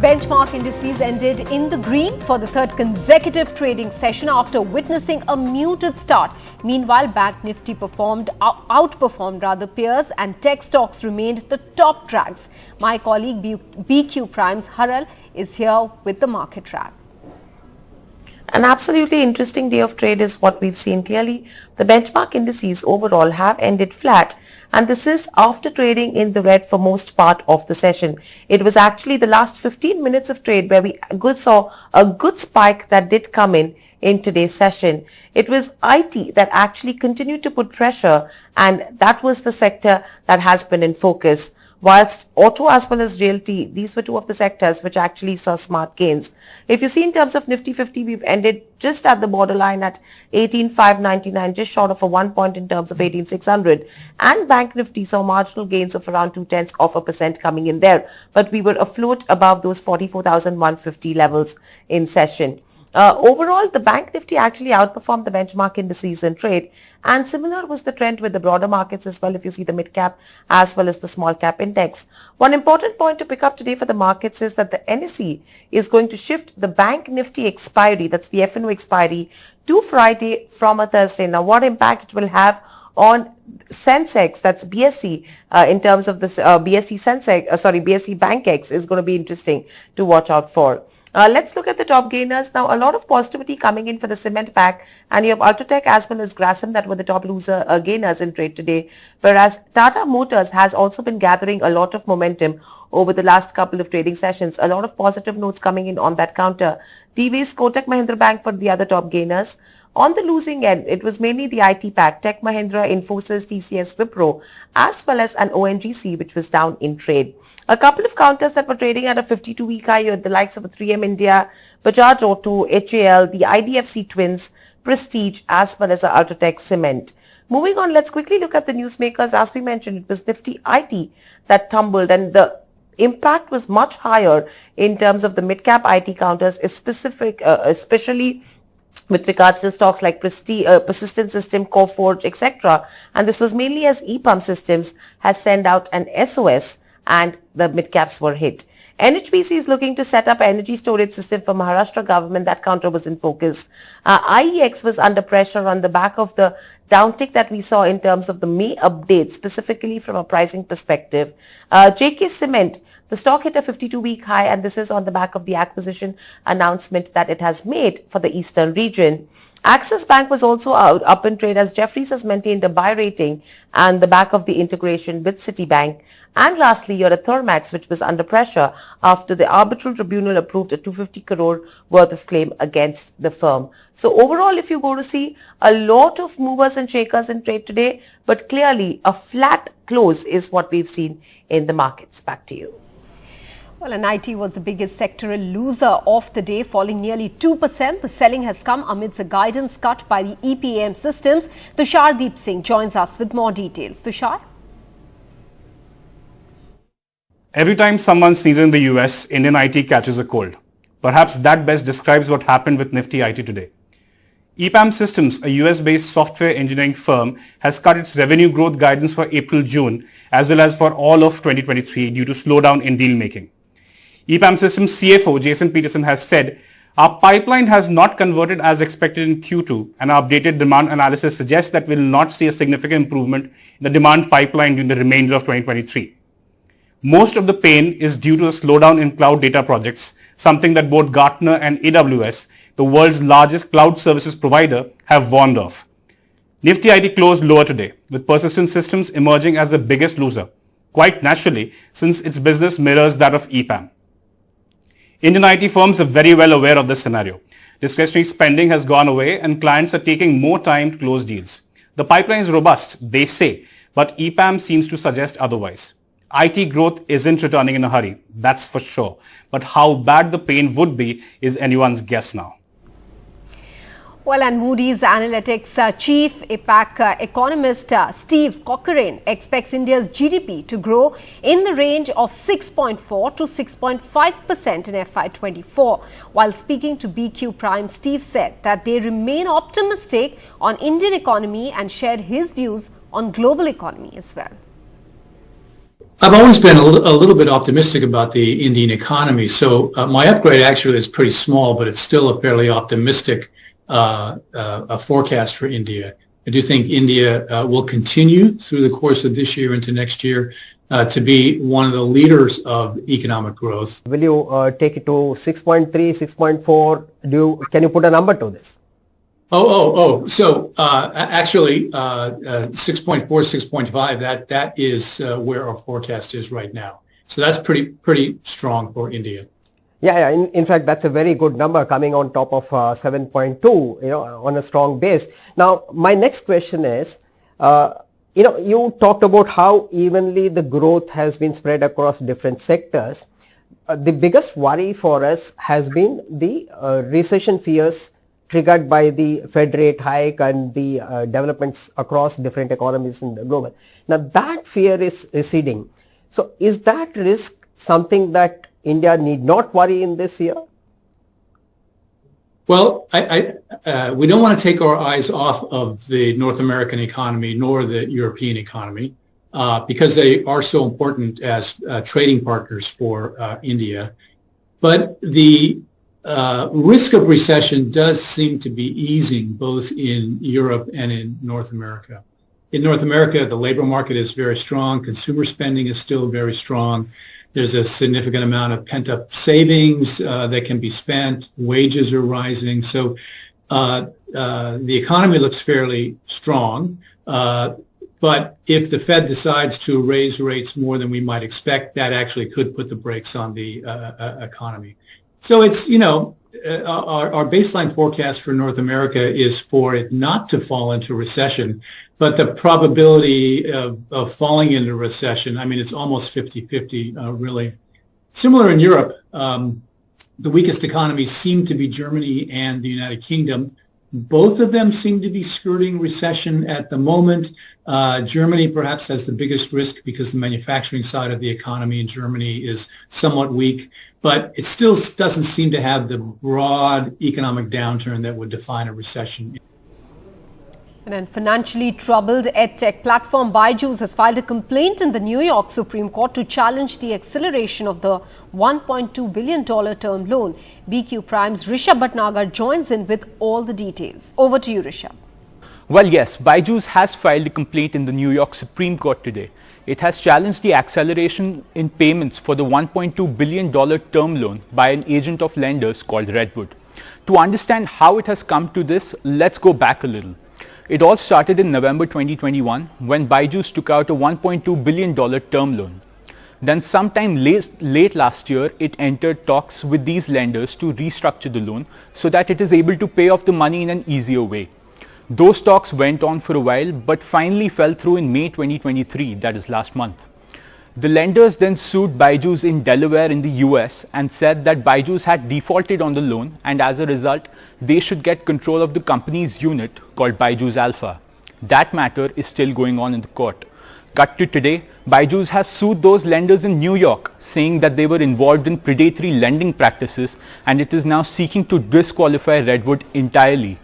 benchmark indices ended in the green for the third consecutive trading session after witnessing a muted start. Meanwhile, Bank Nifty outperformed peers and tech stocks remained the top drags. My colleague BQ Prime's Haral is here with the market wrap. An absolutely interesting day of trade is what we've seen. Clearly, the benchmark indices overall have ended flat, and this is after trading in the red for most part of the session. It was actually the last 15 minutes of trade where we saw a good spike that did come in today's session. It was IT that actually continued to put pressure, and that was the sector that has been in focus. Whilst auto as well as realty, these were two of the sectors which actually saw smart gains. If you see in terms of Nifty 50, we've ended just at the borderline at 18,599, just short of a 1 point in terms of 18,600. And Bank Nifty saw marginal gains of around 0.2% coming in there. But we were afloat above those 44,150 levels in session. Overall, the Bank Nifty actually outperformed the benchmark indices in trade, and similar was the trend with the broader markets as well if you see the mid-cap as well as the small-cap index. One important point to pick up today for the markets is that the NSE is going to shift the Bank Nifty expiry, that's the F&O expiry, to Friday from a Thursday. Now, what impact it will have on Sensex, that's BSE, in terms of this BSE BSE BankX is going to be interesting to watch out for. Let's look at the top gainers. Now, a lot of positivity coming in for the cement pack, and you have Ultratech as well as Grasim that were the top loser gainers in trade today, whereas Tata Motors has also been gathering a lot of momentum over the last couple of trading sessions. A lot of positive notes coming in on that counter. TVS, Kotak Mahindra Bank for the other top gainers. On the losing end, it was mainly the IT pack, Tech Mahindra, Infosys, TCS, Wipro, as well as an ONGC, which was down in trade. A couple of counters that were trading at a 52-week high, the likes of 3M India, Bajaj Auto, HAL, the IDFC Twins, Prestige, as well as Ultratech Cement. Moving on, let's quickly look at the newsmakers. As we mentioned, it was Nifty IT that tumbled, and the impact was much higher in terms of the mid-cap IT counters, especially with regards to stocks like Persistent System, Coforge, etc. And this was mainly as EPAM Systems has sent out an SOS and the mid-caps were hit. NHPC is looking to set up an energy storage system for Maharashtra government. That counter was in focus. IEX was under pressure on the back of the downtick that we saw in terms of the May update, specifically from a pricing perspective. JK Cement, the stock hit a 52-week high, and this is on the back of the acquisition announcement that it has made for the eastern region. Axis Bank was also up in trade as Jefferies has maintained a buy rating and the back of the integration with Citibank. And lastly, you're at Thermax, which was under pressure after the arbitral tribunal approved a 250 crore worth of claim against the firm. So overall, if you go to see a lot of movers and shakers in trade today, but clearly a flat close is what we've seen in the markets. Back to you. Well, and IT was the biggest sectoral loser of the day, falling nearly 2%. The selling has come amidst a guidance cut by the EPAM systems. Tushar Deep Singh joins us with more details. Tushar? Every time someone sneezes in the US, Indian IT catches a cold. Perhaps that best describes what happened with Nifty IT today. EPAM Systems, a US-based software engineering firm, has cut its revenue growth guidance for April-June as well as for all of 2023 due to slowdown in deal making. EPAM Systems CFO Jason Peterson has said, "Our pipeline has not converted as expected in Q2, and our updated demand analysis suggests that we will not see a significant improvement in the demand pipeline during the remainder of 2023. Most of the pain is due to a slowdown in cloud data projects, something that both Gartner and AWS, the world's largest cloud services provider, have warned of." Nifty IT closed lower today, with Persistent Systems emerging as the biggest loser, quite naturally since its business mirrors that of EPAM. Indian IT firms are very well aware of this scenario. Discretionary spending has gone away and clients are taking more time to close deals. The pipeline is robust, they say, but EPAM seems to suggest otherwise. IT growth isn't returning in a hurry, that's for sure. But how bad the pain would be is anyone's guess now. Well, and Moody's Analytics chief APAC economist Steve Cochrane expects India's GDP to grow in the range of 6.4 to 6.5% in FY24. While speaking to BQ Prime, Steve said that they remain optimistic on Indian economy and shared his views on global economy as well. I've always been a little bit optimistic about the Indian economy. So my upgrade actually is pretty small, but it's still a fairly optimistic forecast for India. I do think India will continue through the course of this year into next year to be one of the leaders of economic growth. Will you take it to 6.3, 6.4? Can you put a number to this? So actually, 6.4, 6.5. That is where our forecast is right now. So that's pretty strong for India. Yeah. In fact, that's a very good number coming on top of 7.2. On a strong base. Now, my next question is, you talked about how evenly the growth has been spread across different sectors. The biggest worry for us has been the recession fears triggered by the Fed rate hike and the developments across different economies in the global. Now that fear is receding. So is that risk something that India need not worry in this year? Well, we don't want to take our eyes off of the North American economy nor the European economy because they are so important as trading partners for India. But the risk of recession does seem to be easing both in Europe and in North America. In North America, the labor market is very strong. Consumer spending is still very strong. There's a significant amount of pent-up savings that can be spent. Wages are rising. So the economy looks fairly strong. But if the Fed decides to raise rates more than we might expect, that actually could put the brakes on the economy. So it's, our baseline forecast for North America is for it not to fall into recession, but the probability of falling into recession, it's almost 50-50, really. Similar in Europe, the weakest economies seem to be Germany and the United Kingdom. Both of them seem to be skirting recession at the moment. Germany perhaps has the biggest risk because the manufacturing side of the economy in Germany is somewhat weak, but it still doesn't seem to have the broad economic downturn that would define a recession. And then financially troubled edtech platform Byju's has filed a complaint in the New York Supreme Court to challenge the acceleration of the $1.2 billion term loan. BQ Prime's Rishabh Bhatnagar joins in with all the details. Over to you, Rishabh. Well, yes, Byju's has filed a complaint in the New York Supreme Court today. It has challenged the acceleration in payments for the $1.2 billion term loan by an agent of lenders called Redwood. To understand how it has come to this, let's go back a little. It all started in November 2021 when Byju's took out a $1.2 billion term loan. Then sometime late last year, it entered talks with these lenders to restructure the loan so that it is able to pay off the money in an easier way. Those talks went on for a while but finally fell through in May 2023, that is last month. The lenders then sued Byju's in Delaware in the US and said that Byju's had defaulted on the loan and as a result, they should get control of the company's unit called Byju's Alpha. That matter is still going on in the court. Cut to today, Byju's has sued those lenders in New York, saying that they were involved in predatory lending practices and it is now seeking to disqualify Redwood entirely.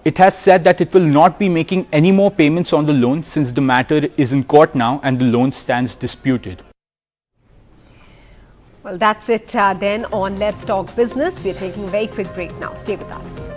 It has said that it will not be making any more payments on the loan since the matter is in court now and the loan stands disputed. Well, that's it then on Let's Talk Business. We're taking a very quick break now. Stay with us.